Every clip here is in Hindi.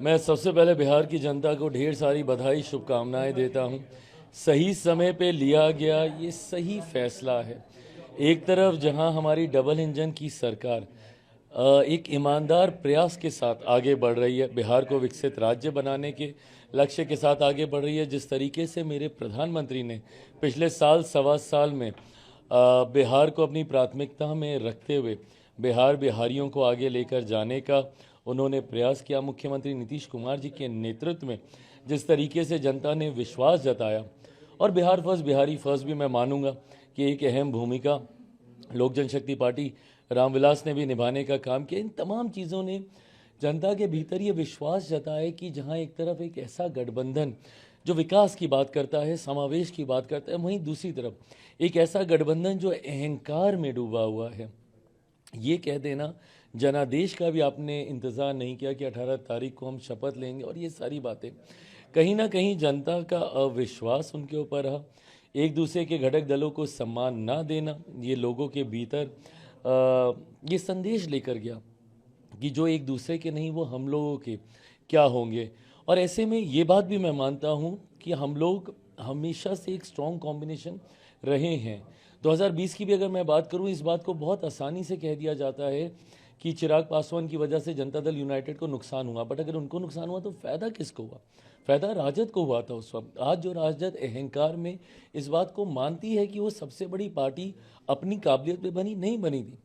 मैं सबसे पहले बिहार की जनता को ढेर सारी बधाई शुभकामनाएं देता हूं। सही समय पे लिया गया ये सही फैसला है। एक तरफ जहां हमारी डबल इंजन की सरकार एक ईमानदार प्रयास के साथ आगे बढ़ रही है, बिहार को विकसित राज्य बनाने के लक्ष्य के साथ आगे बढ़ रही है। जिस तरीके से मेरे प्रधानमंत्री ने पिछले साल सवा साल में बिहार को अपनी प्राथमिकता में रखते हुए बिहारियों को आगे लेकर जाने का उन्होंने प्रयास किया, मुख्यमंत्री नीतीश कुमार जी के नेतृत्व में जिस तरीके से जनता ने विश्वास जताया, और बिहार फर्स्ट बिहारी फर्स्ट भी मैं मानूंगा कि एक अहम भूमिका लोक जनशक्ति पार्टी रामविलास ने भी निभाने का काम किया। इन तमाम चीज़ों ने जनता के भीतर ये विश्वास जताया कि जहां एक तरफ एक ऐसा गठबंधन जो विकास की बात करता है, समावेश की बात करता है, वहीं दूसरी तरफ एक ऐसा गठबंधन जो अहंकार में डूबा हुआ है। ये कह देना जनादेश का भी आपने इंतज़ार नहीं किया कि 18 तारीख को हम शपथ लेंगे, और ये सारी बातें कहीं ना कहीं जनता का अविश्वास उनके ऊपर रहा। एक दूसरे के घटक दलों को सम्मान ना देना, ये लोगों के भीतर ये संदेश लेकर गया कि जो एक दूसरे के नहीं वो हम लोगों के क्या होंगे। और ऐसे में ये बात भी मैं मानता हूँ कि हम लोग हमेशा से एक स्ट्रॉन्ग कॉम्बिनेशन रहे हैं। 2020 की भी अगर मैं बात करूं, इस बात को बहुत आसानी से कह दिया जाता है कि चिराग पासवान की वजह से जनता दल यूनाइटेड को नुकसान हुआ, बट अगर उनको नुकसान हुआ तो फ़ायदा किसको हुआ? फ़ायदा राजद को हुआ था उस वक्त। आज जो राजद अहंकार में इस बात को मानती है कि वो सबसे बड़ी पार्टी अपनी काबिलियत पे बनी नहीं बनी थी,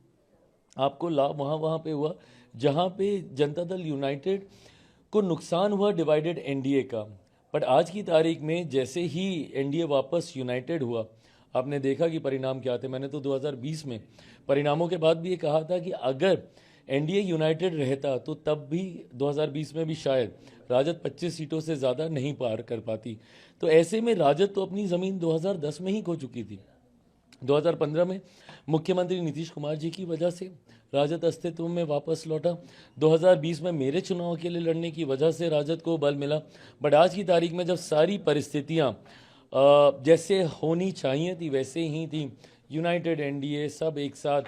आपको लाभ वहाँ पे हुआ जहाँ पे जनता दल यूनाइटेड को नुकसान हुआ डिवाइडेड एनडीए का। बट आज की तारीख में जैसे ही एनडीए वापस यूनाइटेड हुआ, आपने देखा कि परिणाम क्या थे। मैंने तो 2020 में परिणामों के बाद भी ये कहा था कि अगर एनडीए यूनाइटेड रहता तो तब भी 2020 में भी शायद राजद 25 सीटों से ज़्यादा नहीं पार कर पाती। तो ऐसे में राजद तो अपनी ज़मीन 2010 में ही खो चुकी थी। 2015 में मुख्यमंत्री नीतीश कुमार जी की वजह से राजद अस्तित्व में वापस लौटा। 2020 में मेरे चुनाव के लिए लड़ने की वजह से राजद को बल मिला। बट आज की तारीख में जब सारी परिस्थितियां जैसे होनी चाहिए थी वैसे ही थी, यूनाइटेड एनडीए सब एक साथ,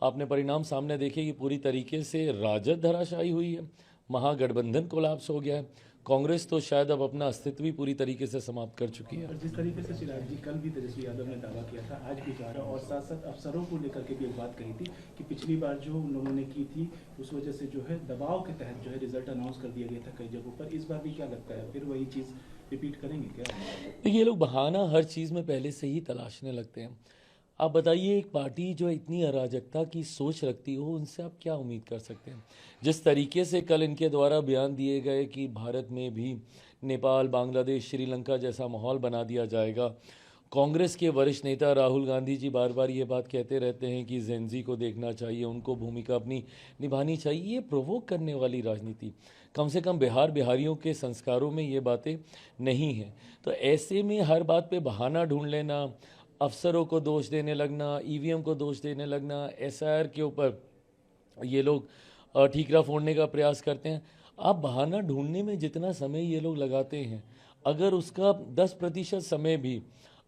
आपने परिणाम सामने देखे कि पूरी तरीके से राजद धराशायी हुई है, महागठबंधन कोलैप्स हो गया है। कांग्रेस तो शायद अब अपना अस्तित्व भी पूरी तरीके से समाप्त कर चुकी है। और जिस तरीके से चिराग जी कल भी तेजस्वी यादव ने दावा किया था, आज भी कह रहा, और साथ साथ अफसरों को लेकर के भी एक बात कही थी कि पिछली बार जो उन लोगों ने की थी उस वजह से जो है दबाव के तहत जो है रिजल्ट अनाउंस कर दिया गया था कई जगहों पर। इस बार भी क्या लगता है, फिर वही चीज़ रिपीट करेंगे क्या? ये लोग बहाना हर चीज़ में पहले से ही तलाशने लगते हैं। आप बताइए, एक पार्टी जो इतनी अराजकता की सोच रखती हो उनसे आप क्या उम्मीद कर सकते हैं? जिस तरीके से कल इनके द्वारा बयान दिए गए कि भारत में भी नेपाल, बांग्लादेश, श्रीलंका जैसा माहौल बना दिया जाएगा। कांग्रेस के वरिष्ठ नेता राहुल गांधी जी बार बार ये बात कहते रहते हैं कि जेनजी को देखना चाहिए, उनको भूमिका अपनी निभानी चाहिए। ये प्रोवोक करने वाली राजनीति कम से कम बिहारियों के संस्कारों में ये बातें नहीं हैं। तो ऐसे में हर बात पे बहाना ढूंढ लेना, अफसरों को दोष देने लगना, ईवीएम को दोष देने लगना, एसआईआर के ऊपर ये लोग ठीकरा फोड़ने का प्रयास करते हैं। आप बहाना ढूंढने में जितना समय ये लोग लगाते हैं, अगर उसका 10% समय भी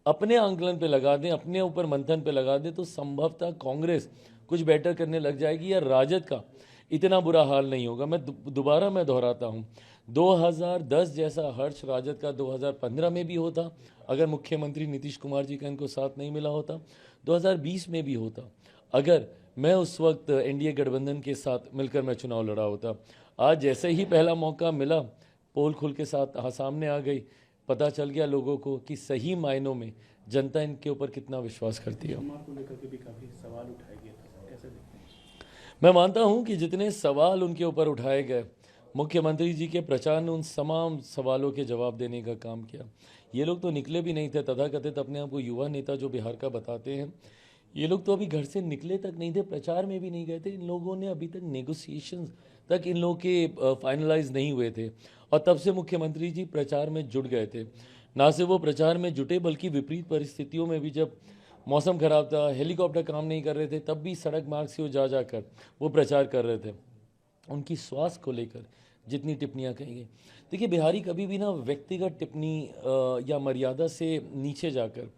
अपने आंकलन पे लगा दें, अपने ऊपर मंथन पे लगा दें, तो संभवतः कांग्रेस कुछ बेटर करने लग जाएगी या राजद का इतना बुरा हाल नहीं होगा। मैं दोबारा दोहराता हूँ, 2010 जैसा हर्ष राजद का 2015 में भी होता अगर मुख्यमंत्री नीतीश कुमार जी का इनको साथ नहीं मिला होता। 2020 में भी होता अगर मैं उस वक्त एनडीए गठबंधन के साथ मिलकर मैं चुनाव लड़ा होता। आज जैसे ही पहला मौका मिला, पोल खुल के साथ सामने आ गई, पता चल गया लोगों को कि सही मायनों में जनता इनके ऊपर कितना विश्वास करती है। को लेकर के भी काफी सवाल उठाए गए, कैसे देखते हैं? मैं मानता हूं कि जितने सवाल उनके ऊपर उठाए गए, मुख्यमंत्री जी के प्रचार ने उन तमाम सवालों के जवाब देने का काम किया। ये लोग तो निकले भी नहीं थे, तथाकथित अपने आप को युवा नेता जो बिहार का बताते हैं, ये लोग तो अभी घर से निकले तक नहीं थे, प्रचार में भी नहीं गए थे। इन लोगों ने अभी तक नेगोशिएशंस तक इन लोगों के फाइनलाइज नहीं हुए थे, और तब से मुख्यमंत्री जी प्रचार में जुट गए थे। ना सिर्फ वो प्रचार में जुटे, बल्कि विपरीत परिस्थितियों में भी, जब मौसम खराब था, हेलीकॉप्टर काम नहीं कर रहे थे, तब भी सड़क मार्ग से वो जाकर वो प्रचार कर रहे थे। उनकी स्वास्थ्य को लेकर जितनी टिप्पणियां कही गई, देखिए बिहारी कभी भी ना व्यक्तिगत टिप्पणी या मर्यादा से नीचे जाकर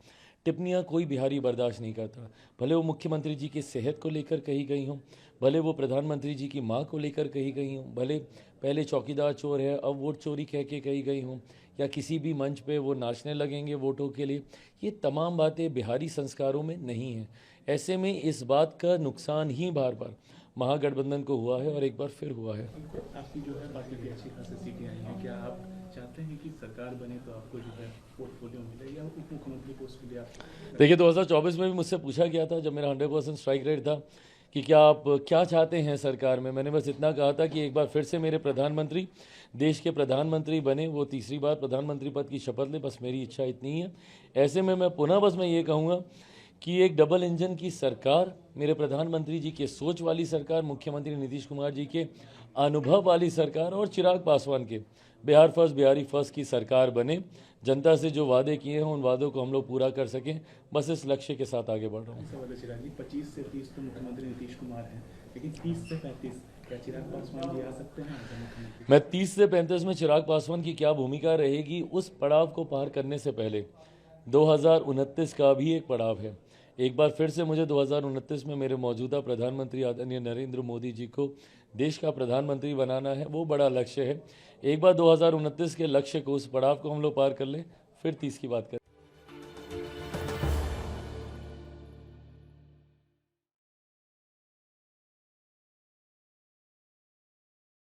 टिप्पणियां कोई बिहारी बर्दाश्त नहीं करता। भले वो मुख्यमंत्री जी की सेहत को लेकर कही गई हों, भले वो प्रधानमंत्री जी की मां को लेकर कही गई हों, भले पहले चौकीदार चोर है अब वोट चोरी कह के कही गई हों, या किसी भी मंच पे वो नाचने लगेंगे वोटों के लिए, ये तमाम बातें बिहारी संस्कारों में नहीं हैं। ऐसे में इस बात का नुकसान ही बार बार महागठबंधन को हुआ है और एक बार फिर हुआ है। आपकी जो है पार्टी की अच्छी खासी सीटें आई हैं, क्या आप चाहते हैं कि सरकार बने तो आपको जो है पोर्टफोलियो मिले या उप मुख्यमंत्री पोस्ट के लिए आप? देखिए 2024 में भी मुझसे पूछा गया था जब मेरा 100% स्ट्राइक रेट था कि क्या आप क्या चाहते हैं सरकार में। मैंने बस इतना कहा था कि एक बार फिर से मेरे प्रधानमंत्री देश के प्रधानमंत्री बने, वो तीसरी बार प्रधानमंत्री पद की शपथ ले, बस मेरी इच्छा इतनी ही है। ऐसे में मैं पुनः बस मैं ये कहूँगा कि एक डबल इंजन की सरकार, मेरे प्रधानमंत्री जी के सोच वाली सरकार, मुख्यमंत्री नीतीश कुमार जी के अनुभव वाली सरकार और चिराग पासवान के बिहार फर्स्ट बिहारी फर्स्ट की सरकार बने। जनता से जो वादे किए हैं उन वादों को हम लोग पूरा कर सकें, बस इस लक्ष्य के साथ आगे बढ़ रहा हूँ। ऐसा वादा चिराग जी, 25 से 30 तो मुख्यमंत्री नीतीश कुमार हैं, लेकिन 30 से 35 क्या चिराग पासवान जी आ सकते हैं मुख्यमंत्री? मैं 30 से 35 में चिराग पासवान की क्या भूमिका रहेगी, उस पड़ाव को पार करने से पहले 2029 का भी एक पड़ाव है। एक बार फिर से मुझे 2029 में मेरे मौजूदा प्रधानमंत्री आदरणीय नरेंद्र मोदी जी को देश का प्रधानमंत्री बनाना है, वो बड़ा लक्ष्य है। एक बार 2029 के लक्ष्य को, उस पड़ाव को हम लोग पार कर लें, फिर 30 की बात करें।